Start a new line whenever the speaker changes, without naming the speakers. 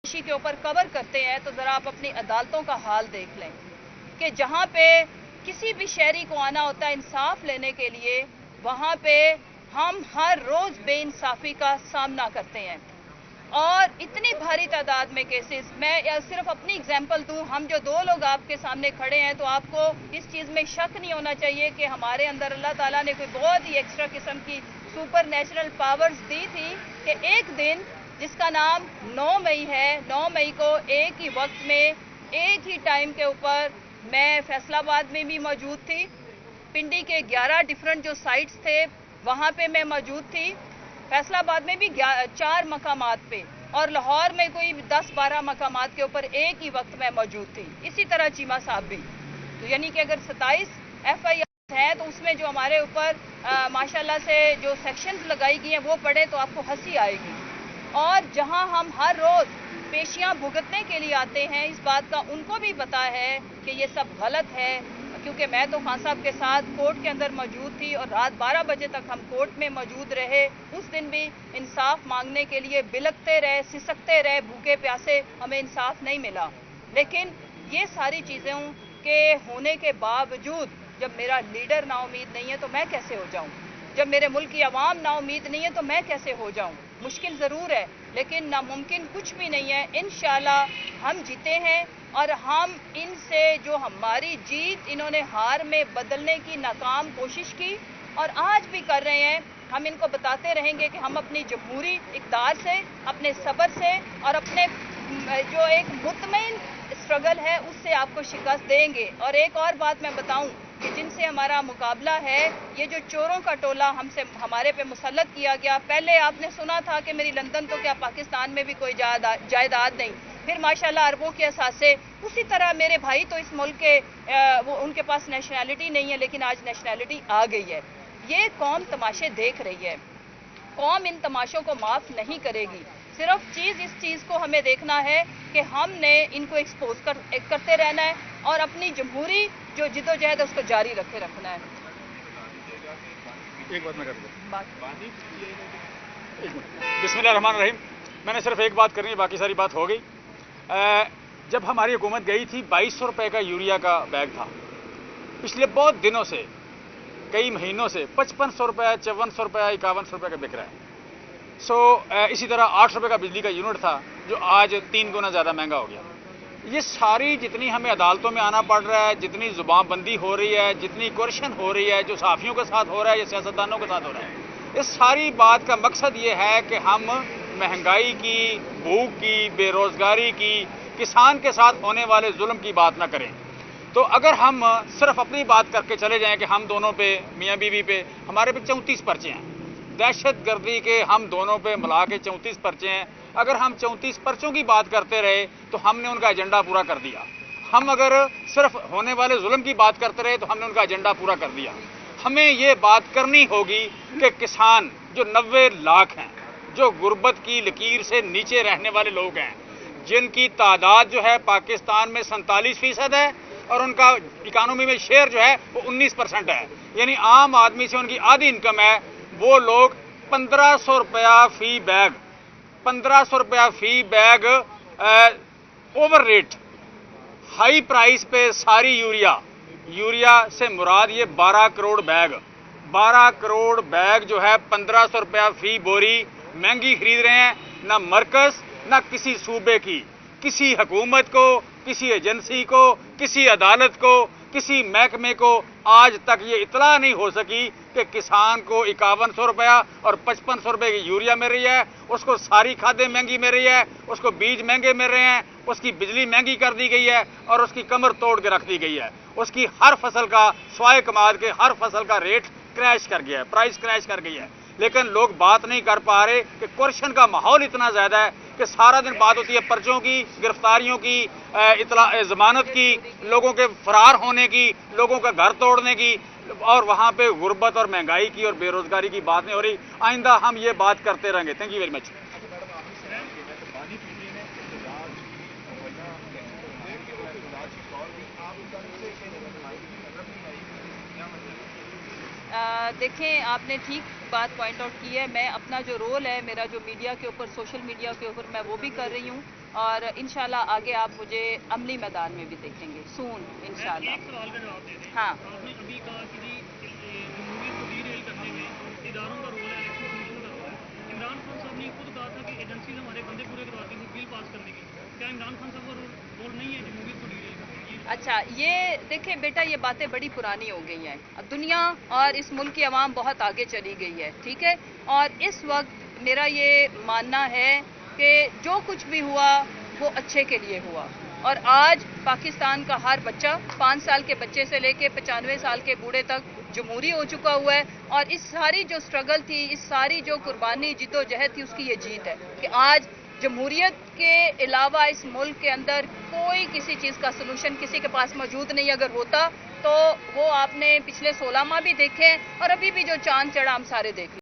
के ऊपर कवर करते हैं तो ज़रा आप अपनी अदालतों का हाल देख लें कि जहाँ पे किसी भी शहरी को आना होता है इंसाफ लेने के लिए, वहाँ पे हम हर रोज़ बेइंसाफ़ी का सामना करते हैं और इतनी भारी तादाद में केसेस। मैं सिर्फ अपनी एग्जांपल दूं, हम जो दो लोग आपके सामने खड़े हैं तो आपको इस चीज़ में शक नहीं होना चाहिए कि हमारे अंदर अल्लाह ताला ने कोई बहुत ही एक्स्ट्रा किस्म की सुपर नेचुरल पावर्स दी थी कि एक दिन जिसका नाम 9 मई है, 9 मई को एक ही वक्त में एक ही टाइम के ऊपर मैं फैसलाबाद में भी मौजूद थी, पिंडी के 11 डिफरेंट जो साइट्स थे वहाँ पे मैं मौजूद थी, फैसलाबाद में भी 4 मकामात पे और लाहौर में कोई 10-12 मकामात के ऊपर एक ही वक्त में मौजूद थी। इसी तरह चीमा साहब भी। तो यानी कि अगर 27 FIR हैं तो उसमें जो हमारे ऊपर माशाल्लाह से जो सेक्शंस लगाई गई हैं वो पढ़े तो आपको हंसी आएगी। और जहां हम हर रोज़ पेशियां भुगतने के लिए आते हैं, इस बात का उनको भी पता है कि ये सब गलत है, क्योंकि मैं तो खान साहब के साथ कोर्ट के अंदर मौजूद थी और रात 12 बजे तक हम कोर्ट में मौजूद रहे। उस दिन भी इंसाफ मांगने के लिए बिलखते रहे, सिसकते रहे, भूखे प्यासे, हमें इंसाफ नहीं मिला। लेकिन ये सारी चीज़ों के होने के बावजूद जब मेरा लीडर नाउमीद नहीं है तो मैं कैसे हो जाऊं? जब मेरे मुल्क की आवाम नाउमीद नहीं है तो मैं कैसे हो जाऊं? मुश्किल ज़रूर है लेकिन नामुमकिन कुछ भी नहीं है। इंशाल्लाह हम जीते हैं और हम इनसे जो हमारी जीत इन्होंने हार में बदलने की नाकाम कोशिश की और आज भी कर रहे हैं, हम इनको बताते रहेंगे कि हम अपनी जमहूरी इक़्तिदार से, अपने सब्र से और अपने जो एक मुतमईन स्ट्रगल है उससे आपको शिकस्त देंगे। और एक और बात मैं बताऊं कि जिनसे हमारा मुकाबला है, ये जो चोरों का टोला हमारे पे मुसल्लत किया गया, पहले आपने सुना था कि मेरी लंदन तो क्या पाकिस्तान में भी कोई जायदाद नहीं, फिर माशाल्लाह अरबों के असासे। उसी तरह मेरे भाई तो इस मुल्क के उनके पास नेशनैलिटी नहीं है लेकिन आज नेशनैलिटी आ गई है। ये कौम तमाशे देख रही है, कौम इन तमाशों को माफ़ नहीं करेगी। सिर्फ इस चीज़ को हमें देखना है कि हमने इनको एक्सपोज करते रहना है और अपनी जमहूरी जो जिद्दोजहद है उसको जारी रखना है।
एक बात मैं कर दूं। बिस्मिल्लाहिर्रहमानिर्रहीम। मैंने सिर्फ एक बात करनी है, बाकी सारी बात हो गई। जब हमारी हुकूमत गई थी 2200 रुपये का यूरिया का बैग था। पिछले बहुत दिनों से, कई महीनों से 5500 रुपये, 5400 रुपये, 5100 रुपये का बिक रहा है। इसी तरह 8 रुपये का बिजली का यूनिट था जो आज 3 गुना ज़्यादा महंगा हो गया। ये सारी जितनी हमें अदालतों में आना पड़ रहा है, जितनी जुबानबंदी हो रही है, जितनी कोर्शन हो रही है, जो सहाफ़ियों के साथ हो रहा है या सियासतदानों के साथ हो रहा है, इस सारी बात का मकसद ये है कि हम महंगाई की, भूख की, बेरोज़गारी की, किसान के साथ होने वाले जुल्म की बात ना करें। तो अगर हम सिर्फ अपनी बात करके चले जाएं कि हम दोनों पे, मियाँ बीवी पे, हमारे पे 34 पर्चे हैं, दहशत गर्दी के हम दोनों पे मिला के 34 पर्चे हैं। अगर हम 34 पर्चों की बात करते रहे तो हमने उनका एजेंडा पूरा कर दिया। हम अगर सिर्फ होने वाले जुल्म की बात करते रहे तो हमने उनका एजेंडा पूरा कर दिया। हमें ये बात करनी होगी कि किसान जो 90 लाख हैं, जो गुर्बत की लकीर से नीचे रहने वाले लोग हैं, जिनकी तादाद जो है पाकिस्तान में 47% है और उनका इकानमी में शेयर जो है वो 19% है, यानी आम आदमी से उनकी आधी इनकम है, वो लोग 1500 रुपया फी बैग, 1500 रुपया फी bag over rate, high price पे सारी यूरिया से मुराद ये 12 करोड़ बैग, 12 करोड़ बैग जो है 1500 रुपया फी बोरी महंगी खरीद रहे हैं। ना मरकज, ना किसी सूबे की, किसी हुकूमत को, किसी एजेंसी को, किसी अदालत को, किसी महकमे को आज तक ये इतला नहीं हो सकी कि किसान को 5100 रुपया और 5500 रुपये की यूरिया मिल रही है, उसको सारी खादें महंगी मिल रही है, उसको बीज महंगे मिल रहे हैं, उसकी बिजली महंगी कर दी गई है और उसकी कमर तोड़ के रख दी गई है। उसकी हर फसल का, स्वाय कमाद के हर फसल का रेट क्रैश कर गया है, प्राइस क्रैश कर गई है। लेकिन लोग बात नहीं कर पा रहे कि कोर्शन का माहौल इतना ज़्यादा है कि सारा दिन बात होती है पर्चों की, गिरफ्तारियों की, जमानत की, लोगों के फरार होने की, लोगों का घर तोड़ने की, और वहाँ पे गुर्बत और महंगाई की और बेरोजगारी की बात नहीं हो रही। आइंदा हम ये बात करते रहेंगे। Thank you very much.
देखें, आपने ठीक बात पॉइंट आउट की है। मैं अपना जो रोल है, मेरा जो मीडिया के ऊपर, सोशल मीडिया के ऊपर, मैं वो भी कर रही हूँ اور انشاءاللہ آگے آپ مجھے عملی میدان میں بھی دیکھیں گے سون انشاءاللہ.
ایک سوال کا جواب دے دیں.
ہاں
آپ نے ابھی کہا کہ جمہوریت کو ڈی ریل کرنے میں اداروں کا رول ہے, الیکشن کمیشن کا رول ہے. عمران خان صاحب نے خود کہا تھا کہ ایجنسیز ہمارے بندے پورے کرواتی ہیں بل پاس کرنے کے. کیا عمران خان صاحب کا رول نہیں ہے جمہوریت کو ڈی ریل کرنے کی؟
اچھا یہ دیکھیں بیٹا, یہ باتیں بڑی پرانی ہو گئی ہیں. اب دنیا اور اس ملک کی عوام بہت آگے چلی گئی ہے, ٹھیک ہے, اور اس وقت میرا یہ ماننا ہے کہ جو کچھ بھی ہوا وہ اچھے کے لیے ہوا. اور آج پاکستان کا ہر بچہ 5 سال کے بچے سے لے کے 95 سال کے بوڑھے تک جمہوری ہو چکا ہوا ہے. اور اس ساری جو سٹرگل تھی, اس ساری جو قربانی جد و جہد تھی, اس کی یہ جیت ہے کہ آج جمہوریت کے علاوہ اس ملک کے اندر کوئی کسی چیز کا سلوشن کسی کے پاس موجود نہیں. اگر ہوتا تو وہ آپ نے پچھلے 16 ماہ بھی دیکھے اور ابھی بھی جو چاند چڑھا ہم سارے دیکھ لیں.